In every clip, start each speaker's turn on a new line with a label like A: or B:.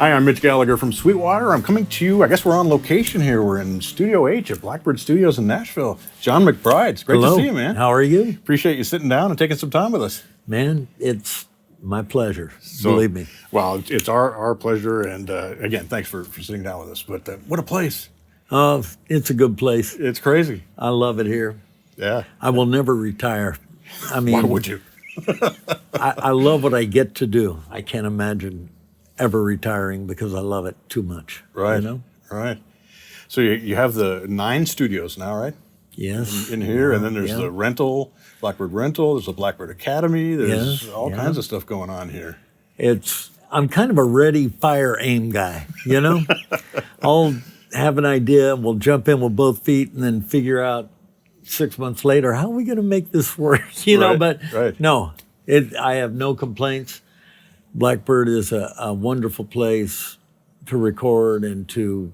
A: Hi, I'm Mitch Gallagher from Sweetwater. I'm coming to you, I guess we're on location here. We're in Studio H at Blackbird Studios in Nashville. John McBride, it's great
B: Hello.
A: to see you, man.
B: How are you?
A: Appreciate you sitting down and taking some time with us.
B: Man, it's my pleasure. Believe me.
A: Well, it's our pleasure, and again, thanks for sitting down with us. But what a place.
B: Oh, it's a good place.
A: It's crazy.
B: I love it here.
A: Yeah.
B: I will never retire. I mean,
A: Why would you?
B: I love what I get to do. I can't imagine ever retiring because I love it too much.
A: Right.
B: You know?
A: Right. So you have the 9 studios now, right?
B: Yes.
A: In here, and then there's the rental, Blackbird Rental. There's the Blackbird Academy. There's all kinds of stuff going on here.
B: I'm kind of a ready, fire, aim guy, you know? I'll have an idea, we'll jump in with both feet and then figure out 6 months later, how are we going to make this work? You know, but no, I have no complaints. Blackbird is a wonderful place to record and to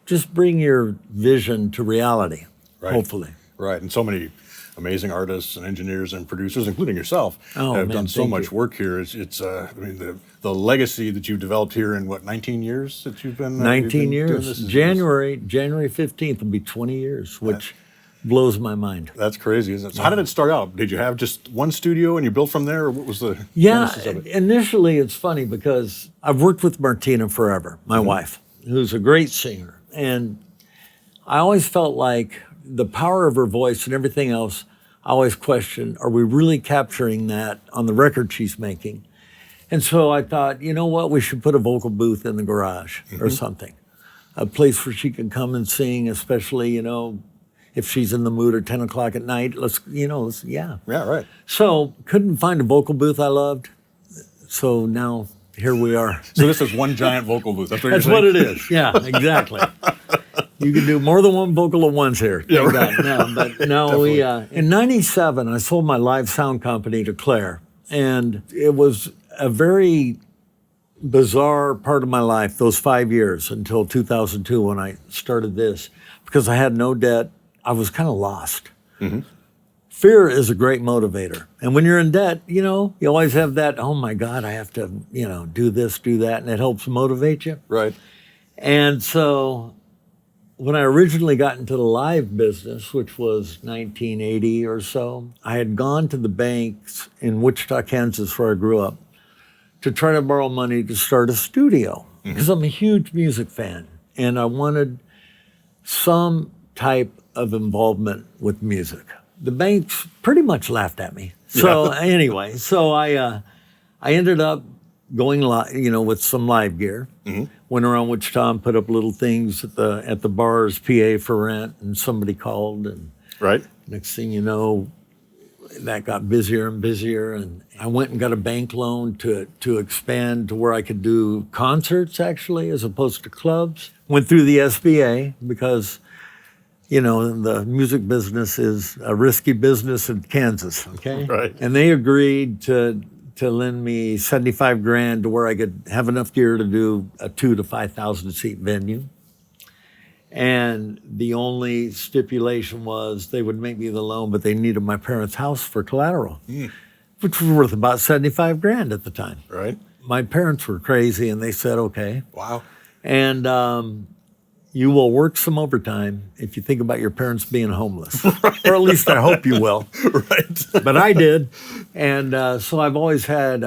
B: just bring your vision to reality, hopefully.
A: Right, and so many amazing artists and engineers and producers, including yourself, have done so much work here. It's I mean, the legacy that you've developed here in, 19 years that you've been
B: 19 years. January 15th will be 20 years, which blows my mind.
A: That's crazy, isn't it? So how did it start out? Did you have just one studio and you built from there, or what was the genesis of it?
B: Initially it's funny because I've worked with Martina forever, my wife, who's a great singer. And I always felt like the power of her voice and everything else, I always questioned, are we really capturing that on the record she's making? And so I thought, you know what, we should put a vocal booth in the garage or something. A place where she can come and sing, especially, you know, if she's in the mood at 10 o'clock at night, Yeah, right. So couldn't find a vocal booth I loved. So now here we are.
A: So this is one giant vocal booth. That's
B: what it is. Yeah, exactly. You can do more than one vocal at once here.
A: Yeah, right.
B: In '97, I sold my live sound company to Claire. And it was a very bizarre part of my life, those 5 years until 2002 when I started this, because I had no debt. I was kind of lost. Fear is a great motivator. And when you're in debt, you know, you always have that, oh my God, I have to, you know, do this, do that, and it helps motivate you.
A: Right.
B: And so when I originally got into the live business, which was 1980 or so, I had gone to the banks in Wichita, Kansas, where I grew up, to try to borrow money to start a studio, because I'm a huge music fan, and I wanted some type of involvement with music. The banks pretty much laughed at me. So anyway, I ended up going live, you know, with some live gear. Went around Wichita and put up little things at the bars, PA for rent, and somebody called, and next thing you know, that got busier and busier, and I went and got a bank loan to expand to where I could do concerts actually, as opposed to clubs. Went through the SBA because, you know, the music business is a risky business in Kansas, okay?
A: Right.
B: And they agreed to lend me $75,000 to where I could have enough gear to do a 2,000 to 5,000 seat venue. And the only stipulation was they would make me the loan, but they needed my parents' house for collateral, which was worth about $75,000 at the time.
A: Right.
B: My parents were crazy, and they said, okay.
A: Wow.
B: And you will work some overtime if you think about your parents being homeless. Or at least I hope you will.
A: Right.
B: But I did. And so I've always had,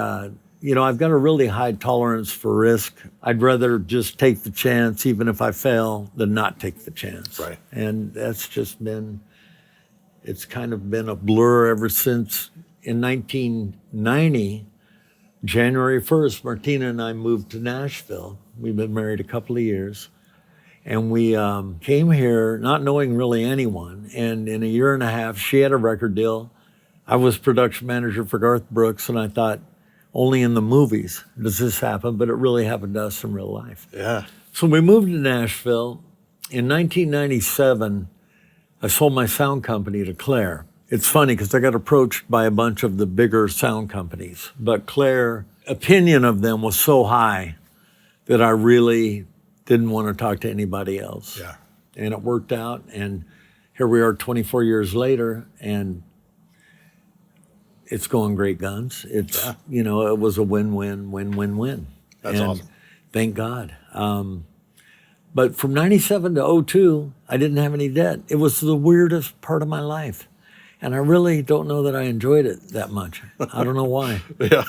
B: you know, I've got a really high tolerance for risk. I'd rather just take the chance, even if I fail, than not take the chance.
A: Right.
B: And that's just been, it's kind of been a blur ever since. In 1990, January 1st, Martina and I moved to Nashville. We've been married a couple of years. And we came here not knowing really anyone. And in a year and a half, she had a record deal. I was production manager for Garth Brooks, and I thought, only in the movies does this happen, but it really happened to us in real life.
A: Yeah.
B: So we moved to Nashville. In 1997, I sold my sound company to Claire. It's funny because I got approached by a bunch of the bigger sound companies, but Claire's opinion of them was so high that I really didn't want to talk to anybody else.
A: Yeah.
B: And it worked out, and here we are 24 years later, and it's going great guns. It's, you know, it was a win-win, win-win-win.
A: That's awesome.
B: Thank God. But from 97 to '02, I didn't have any debt. It was the weirdest part of my life. And I really don't know that I enjoyed it that much. I don't know why.
A: Yeah.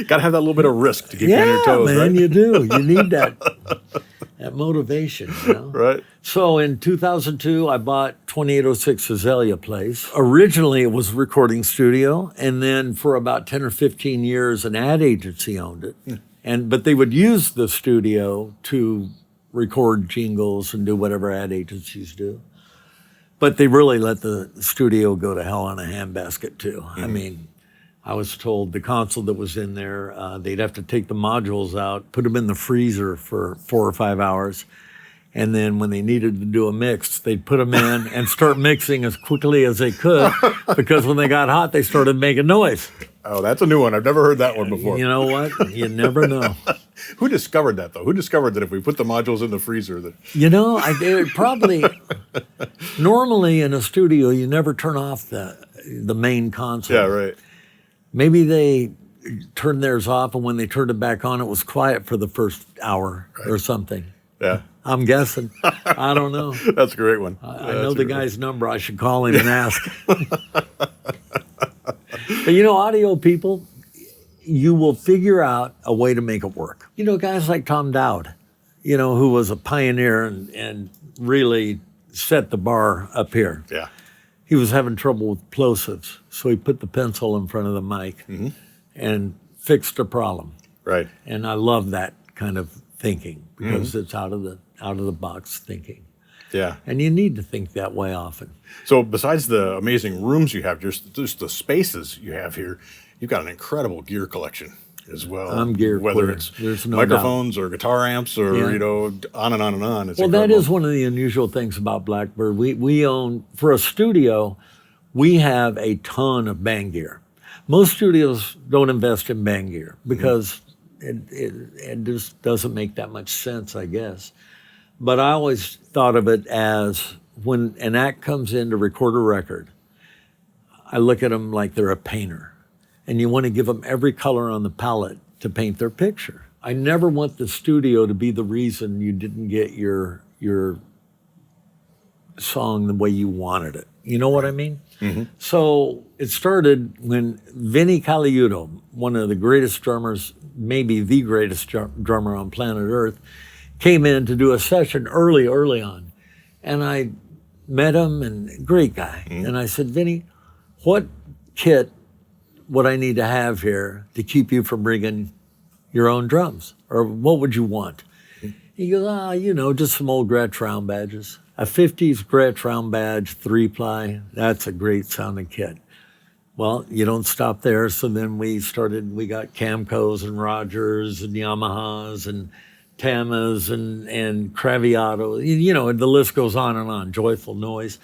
A: Got to have that little bit of risk to keep you on your toes,
B: man,
A: right?
B: you do. You need that motivation, you know?
A: Right.
B: So in 2002, I bought 2806 Azalea Place. Originally, it was a recording studio, and then for about 10 or 15 years, an ad agency owned it. But they would use the studio to record jingles and do whatever ad agencies do. But they really let the studio go to hell in a handbasket too. I mean, I was told the console that was in there, they'd have to take the modules out, put them in the freezer for 4 or 5 hours. And then when they needed to do a mix, they'd put them in and start mixing as quickly as they could, because when they got hot, they started making noise.
A: Oh, that's a new one. I've never heard that one before.
B: You know what? You never know.
A: Who discovered that, though? Who discovered that if we put the modules in the freezer that...
B: You know, it probably... Normally in a studio, you never turn off the main console.
A: Yeah, right.
B: Maybe they turned theirs off, and when they turned it back on, it was quiet for the first hour or something.
A: Yeah.
B: I'm guessing. I don't know.
A: That's a great one.
B: I know the guy's number. I should call him and ask. But you know, audio people, you will figure out a way to make it work. You know, guys like Tom Dowd, you know, who was a pioneer and really set the bar up here.
A: Yeah.
B: He was having trouble with plosives, so he put the pencil in front of the mic and fixed a problem.
A: Right.
B: And I love that kind of thinking, because it's out of the box thinking.
A: Yeah.
B: And you need to think that way often.
A: So besides the amazing rooms you have, just the spaces you have here, you've got an incredible gear collection as well.
B: I'm gear
A: Whether
B: queer.
A: it's
B: There's no
A: microphones or guitar amps or, you know, on and on and on. It's
B: well,
A: incredible.
B: that is one of the unusual things about Blackbird. We own, for a studio, we have a ton of band gear. Most studios don't invest in band gear because it just doesn't make that much sense, I guess. But I always thought of it as when an act comes in to record a record, I look at them like they're a painter. And you want to give them every color on the palette to paint their picture. I never want the studio to be the reason you didn't get your song the way you wanted it. You know what I mean? So it started when Vinnie Colaiuto, one of the greatest drummers, maybe the greatest drummer on planet Earth, came in to do a session early on. And I met him, and great guy. And I said, Vinnie, what kit would I need to have here to keep you from bringing your own drums? Or what would you want? He goes, you know, just some old Gretsch round badges. A 50s Gretsch round badge, 3-ply, that's a great sounding kit. Well, you don't stop there. So then we got Camcos and Rogers and Yamahas and Tamas and Craviotto. You know, the list goes on and on, Joyful Noise.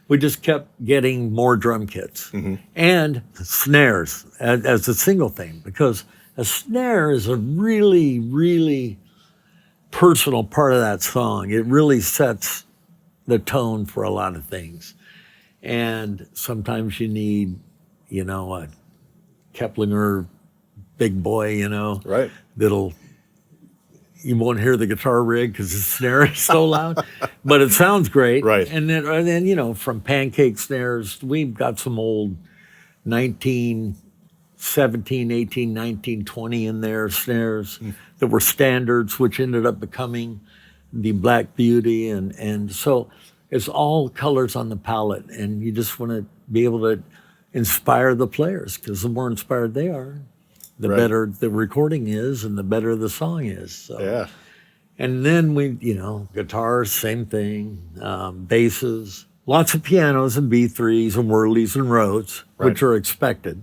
B: We just kept getting more drum kits and snares as a single thing, because a snare is a really, really personal part of that song. It really sets the tone for a lot of things. And sometimes you need, you know, a Keplinger big boy, you know,
A: right.
B: You won't hear the guitar rig because the snare is so loud, but it sounds great.
A: Right.
B: And then, you know, from pancake snares, we've got some old 1917, 18, 19, 20 in there snares that were standards, which ended up becoming the Black Beauty. And so it's all colors on the palette, and you just want to be able to inspire the players, because the more inspired they are, the better the recording is and the better the song is. So.
A: Yeah.
B: And then you know, guitars, same thing, basses, lots of pianos and B3s and Whirlies and Rhodes, which are expected.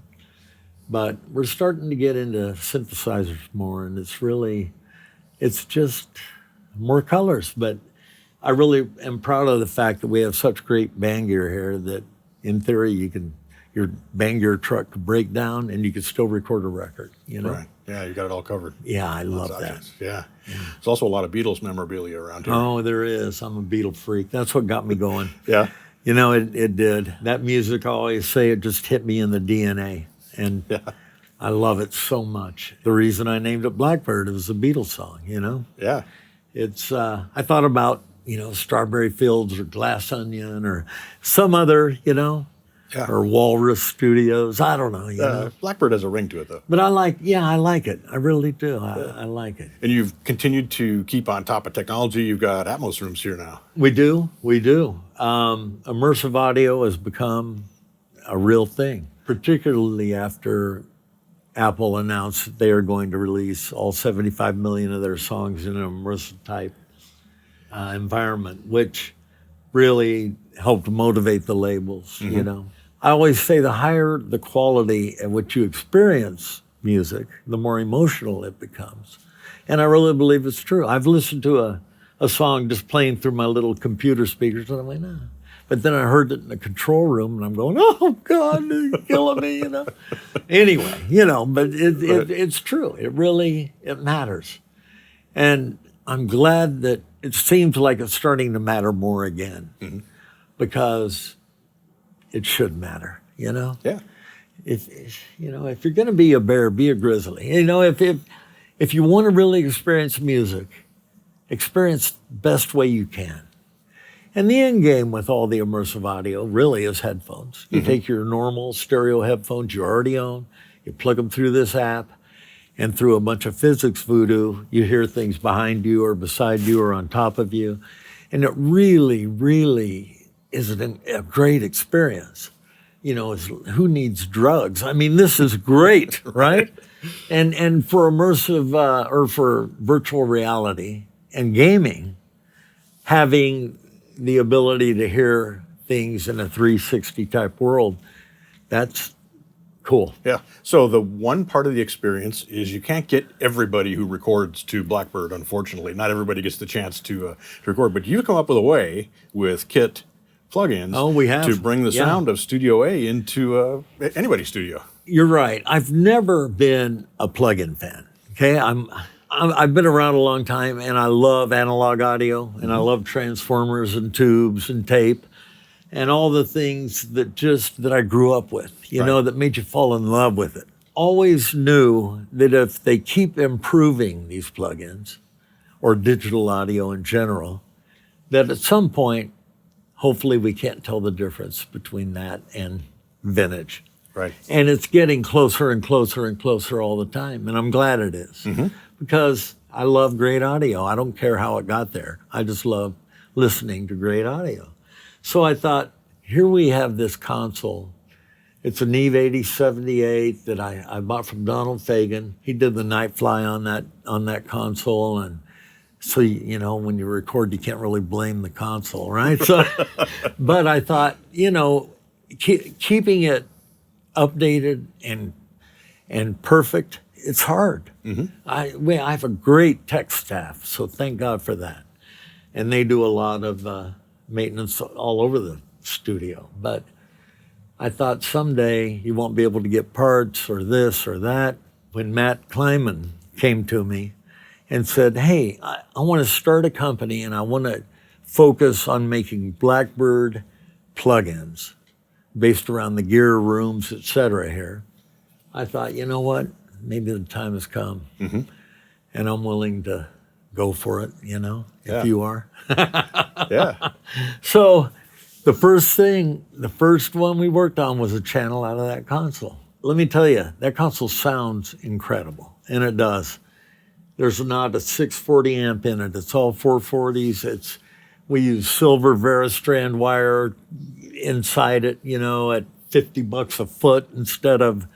B: But we're starting to get into synthesizers more, and it's just more colors. But I really am proud of the fact that we have such great band gear here that in theory your band gear truck could break down and you could still record a record, you know?
A: Right. Yeah, you got it all covered.
B: Yeah, I love that.
A: Yeah. There's also a lot of Beatles memorabilia around here.
B: Oh, there is. I'm a Beatle freak. That's what got me going.
A: Yeah.
B: You know, it did. That music, I always say, it just hit me in the DNA. And I love it so much. The reason I named it Blackbird is a Beatles song, you know?
A: Yeah.
B: It's, I thought about, Strawberry Fields or Glass Onion or some other,
A: Yeah.
B: or Walrus Studios. I don't know,
A: Blackbird has a ring to it, though.
B: But I like it. I really do. I like it.
A: And you've continued to keep on top of technology. You've got Atmos rooms here now.
B: We do. Immersive audio has become a real thing, particularly after Apple announced that they are going to release all 75 million of their songs in an immersive type environment, which really helped motivate the labels, I always say the higher the quality at which you experience music, the more emotional it becomes. And I really believe it's true. I've listened to a song just playing through my little computer speakers, and I'm like, nah. But then I heard it in the control room, and I'm going, oh, God, it's killing me, Anyway, but it's true. It matters. And I'm glad that it seems like it's starting to matter more again, because it should matter,
A: Yeah.
B: If you're going to be a bear, be a grizzly. If you want to really experience music, experience the best way you can. And the end game with all the immersive audio really is headphones. You take your normal stereo headphones you already own, you plug them through this app, and through a bunch of physics voodoo, you hear things behind you or beside you or on top of you. And it really, really is a great experience. Who needs drugs? I mean, this is great, right? And for immersive or for virtual reality and gaming, having the ability to hear things in a 360 type world, that's cool.
A: Yeah. So the one part of the experience is you can't get everybody who records to Blackbird, unfortunately. Not everybody gets the chance to record, but you come up with a way with Kit plugins to bring the sound of Studio A into anybody's studio.
B: You're right. I've never been a plugin fan. Okay, I've been around a long time, and I love analog audio, and I love transformers and tubes and tape, and all the things that I grew up with. That made you fall in love with it. Always knew that if they keep improving these plugins, or digital audio in general, that at some point, hopefully we can't tell the difference between that and vintage.
A: Right.
B: And it's getting closer and closer and closer all the time. And I'm glad it is, because I love great audio. I don't care how it got there. I just love listening to great audio. So I thought, here we have this console. It's a Neve 8078 that I bought from Donald Fagen. He did the Nightfly on that console. And so, when you record, you can't really blame the console, right? So, but I thought, keeping it updated and perfect, it's hard. I have a great tech staff, so thank God for that. And they do a lot of maintenance all over the studio. But I thought someday you won't be able to get parts or this or that. When Matt Kleiman came to me and said, hey, I want to start a company and I want to focus on making Blackbird plugins based around the gear rooms, et cetera here. I thought, you know what? Maybe the time has come. And I'm willing to go for it, if you are.
A: Yeah.
B: So the first one we worked on was a channel out of that console. Let me tell you, that console sounds incredible, and it does. There's not a 640 amp in it. It's all 440s. We use silver Veristrand wire inside it, at $50 a foot instead of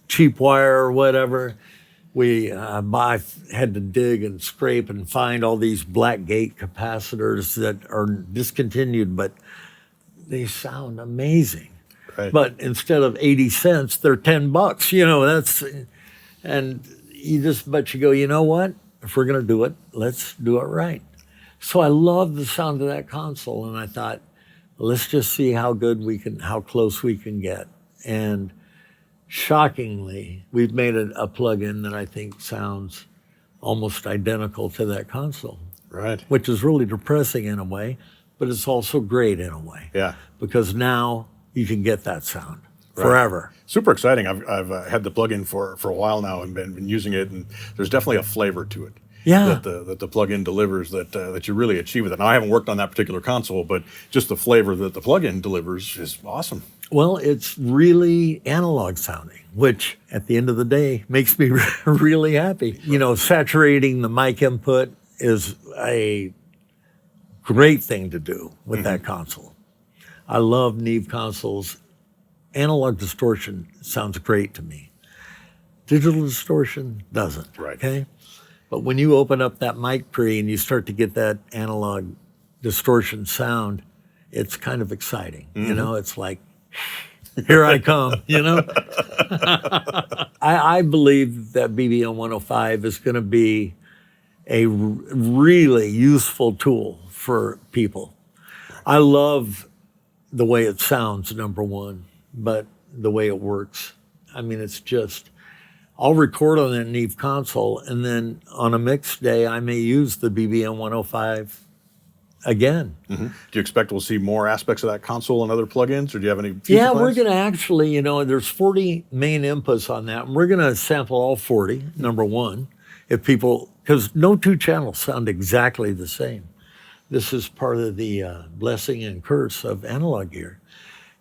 B: cheap wire or whatever. I had to dig and scrape and find all these Blackgate capacitors that are discontinued, but they sound amazing.
A: Right.
B: But instead of 80 cents, they're $10. But you go, you know what? If we're going to do it, let's do it right. So I love the sound of that console, and I thought, let's just see how close we can get. And shockingly, we've made a plugin that I think sounds almost identical to that console.
A: Right.
B: Which is really depressing in a way, but it's also great in a way.
A: Yeah.
B: Because now you can get that sound. forever.
A: Super exciting. I've had the plug-in for a while now and been using it, and there's definitely a flavor to it.
B: Yeah.
A: That the plug-in delivers that you really achieve with it. Now, I haven't worked on that particular console, but just the flavor that the plug-in delivers is awesome.
B: Well, it's really analog sounding, which at the end of the day makes me really happy. You know, saturating the mic input is a great thing to do with that console. I love Neve consoles. Analog distortion sounds great to me. Digital distortion doesn't.
A: Right.
B: Okay. But when you open up that mic pre and you start to get that analog distortion sound, it's kind of exciting. You know, it's like, here I come, you know? I believe that BBM 105 is going to be a really useful tool for people. I love the way it sounds, number one, but the way it works. I mean, it's just, I'll record on that Neve console, and then on a mix day, I may use the BBM 105 again.
A: Do you expect we'll see more aspects of that console and other plugins, or do you have any future
B: Yeah,
A: plans?
B: we're going to actually, you know, there's 40 main inputs on that, and we're going to sample all 40, number one, if people, because no two channels sound exactly the same. This is part of the blessing and curse of analog gear.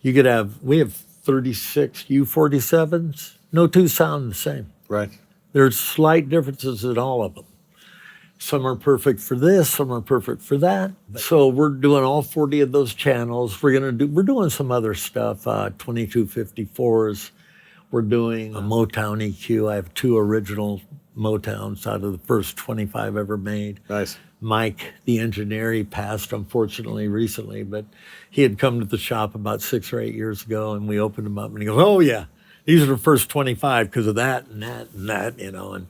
B: You could have, we have 36 U47s, no two sound the same.
A: Right.
B: There's slight differences in all of them. Some are perfect for this, some are perfect for that. So we're doing all 40 of those channels. We're doing some other stuff, 2254s. We're doing a Motown EQ. I have 2 original Motowns out of the first 25 ever made.
A: Nice.
B: Mike, the engineer, he passed unfortunately recently, but he had come to the shop about 6 or 8 years ago, and we opened him up, and he goes, "Oh yeah, these are the first 25 because of that and that and that," you know, and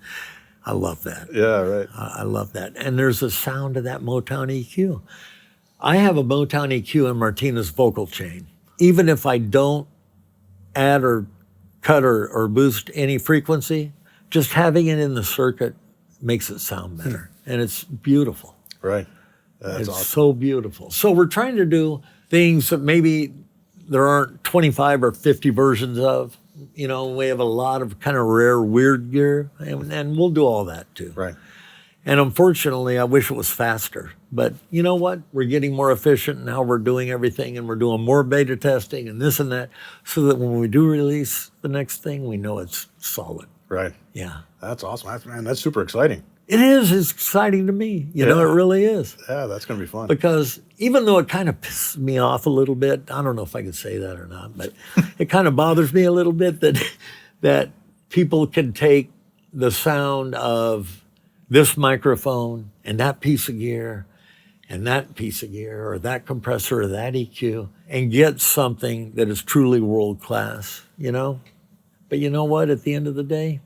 B: I love that.
A: Yeah, right.
B: I love that. And there's a sound of that Motown EQ. I have a Motown EQ in Martina's vocal chain. Even if I don't add or cut or boost any frequency, just having it in the circuit makes it sound better. And it's beautiful.
A: Right. That's
B: It's
A: awesome.
B: so beautiful. So we're trying to do things that maybe there aren't 25 or 50 versions of. You know, we have a lot of kind of rare, weird gear, and we'll do all that too.
A: Right.
B: And unfortunately, I wish it was faster. But you know what? We're getting more efficient in how we're doing everything, and we're doing more beta testing and this and that, so that when we do release the next thing, we know it's solid.
A: Right.
B: Yeah.
A: That's awesome. That's super exciting.
B: It is. It's exciting to me. You know, it really is.
A: Yeah, that's going to be fun.
B: Because even though it kind of pisses me off a little bit, I don't know if I could say that or not, but it kind of bothers me a little bit that people can take the sound of this microphone and that piece of gear and that piece of gear or that compressor or that EQ and get something that is truly world class, you know? But you know what? At the end of the day,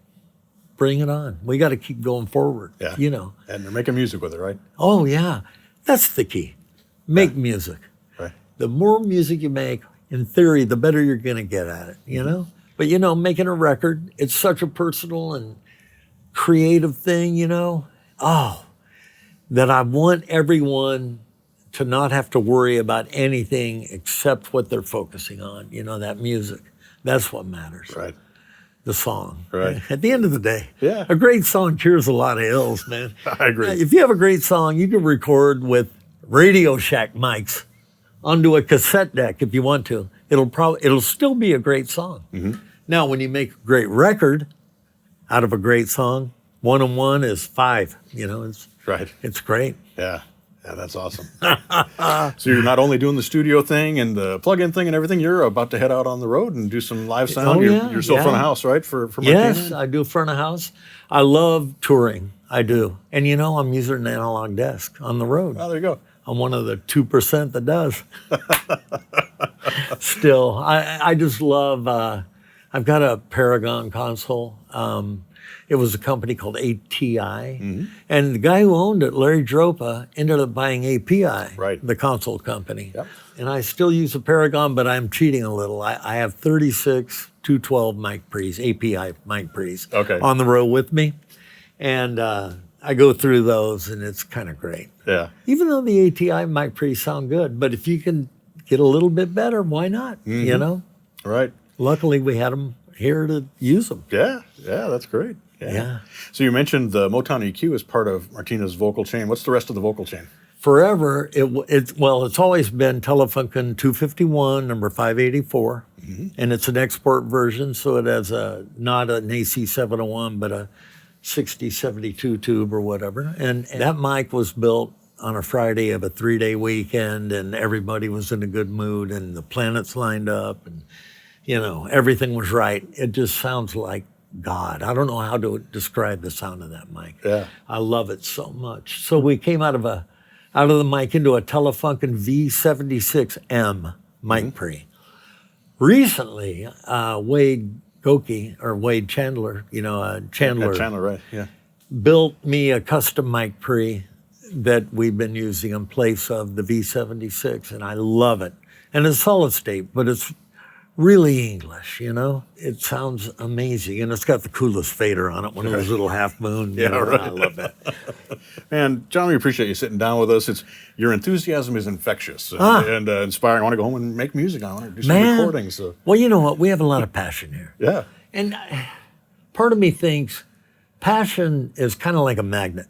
B: bring it on. We got to keep going forward,
A: Yeah.
B: you know?
A: And they're making music with it, right?
B: Oh, yeah. That's the key. Make music.
A: Right.
B: The more music you make, in theory, the better you're going to get at it, you know? But, you know, making a record, it's such a personal and creative thing, you know? Oh, that I want everyone to not have to worry about anything except what they're focusing on, you know, that music. That's what matters.
A: Right.
B: The song.
A: Right.
B: At the end of the day,
A: Yeah.
B: a great song cures a lot of ills, man.
A: I agree.
B: If you have a great song, you can record with Radio Shack mics onto a cassette deck if you want to. It'll still be a great song. Now, when you make a great record out of a great song, 1 and 1 is 5. You know,
A: Right.
B: it's great.
A: Yeah. Yeah, that's awesome. So you're not only doing the studio thing and the plug-in thing and everything, you're about to head out on the road and do some live sound.
B: Oh, yeah,
A: You're still
B: yeah.
A: front of house, right? For Martina?
B: Yes, I do front of house. I love touring. I do. And you know, I'm using an analog desk on the road.
A: Oh, there you go.
B: I'm one of the 2% that does. Still, I just love, I've got a Paragon console. It was a company called ATI. And the guy who owned it, Larry Dropa, ended up buying API,
A: Right.
B: the console company.
A: Yep.
B: And I still use a Paragon, but I'm cheating a little. I have 36 212 mic pre's, API mic pre's
A: Okay.
B: on the road with me. And I go through those, and it's kind of great.
A: Yeah.
B: Even though the ATI mic pre's sound good, but if you can get a little bit better, why not? You know?
A: Right.
B: luckily we had them here to use them.
A: Yeah, that's great.
B: Yeah.
A: So you mentioned the Motown EQ as part of Martina's vocal chain. What's the rest of the vocal chain?
B: Forever, it's always been Telefunken 251, number 584, and it's an export version, so it has not an AC 701, but a 6072 tube or whatever. And that mic was built on a Friday of a 3-day weekend, and everybody was in a good mood, and the planets lined up, and everything was right. It just sounds like God. I don't know how to describe the sound of that mic.
A: Yeah,
B: I love it so much. So we came out of the mic into a Telefunken V76M mic pre. Recently, Wade Chandler,
A: Chandler, right? Yeah.
B: built me a custom mic pre that we've been using in place of the V76, and I love it. And it's solid state, but it's really English, It sounds amazing, and it's got the coolest fader on it, one of those little half moon.
A: Yeah, right.
B: I love that.
A: Man, John, we appreciate you sitting down with us. Your enthusiasm is infectious and inspiring. I want to go home and make music. I want to do some recordings. So.
B: Well, you know what? We have a lot of passion here.
A: Yeah.
B: And part of me thinks passion is kind of like a magnet,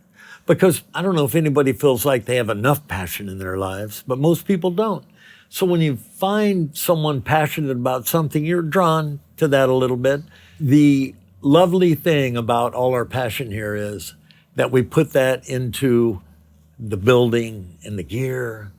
B: because I don't know if anybody feels like they have enough passion in their lives, but most people don't. So when you find someone passionate about something, you're drawn to that a little bit. The lovely thing about all our passion here is that we put that into the building and the gear,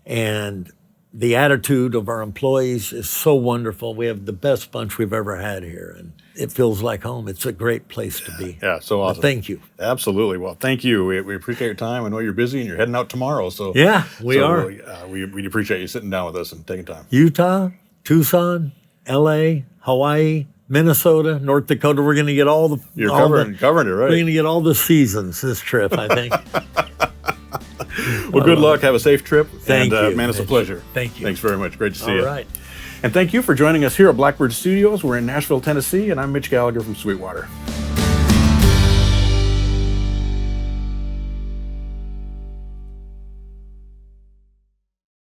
B: and the attitude of our employees is so wonderful. We have the best bunch we've ever had here, and it feels like home. It's a great place to be.
A: Yeah, so awesome.
B: But thank you.
A: Absolutely. Well, thank you. We appreciate your time. I know you're busy and you're heading out tomorrow. So
B: yeah, we are.
A: We appreciate you sitting down with us and taking time.
B: Utah, Tucson, LA, Hawaii, Minnesota, North Dakota. We're going to get all the...
A: You're covering it, right?
B: We're going to get all the seasons this trip, I think.
A: Well, good luck. Have a safe trip.
B: Thank you.
A: Man, it's a pleasure.
B: Thank you.
A: Thanks very much. Great to see you.
B: All right.
A: And thank you for joining us here at Blackbird Studios. We're in Nashville, Tennessee, and I'm Mitch Gallagher from Sweetwater.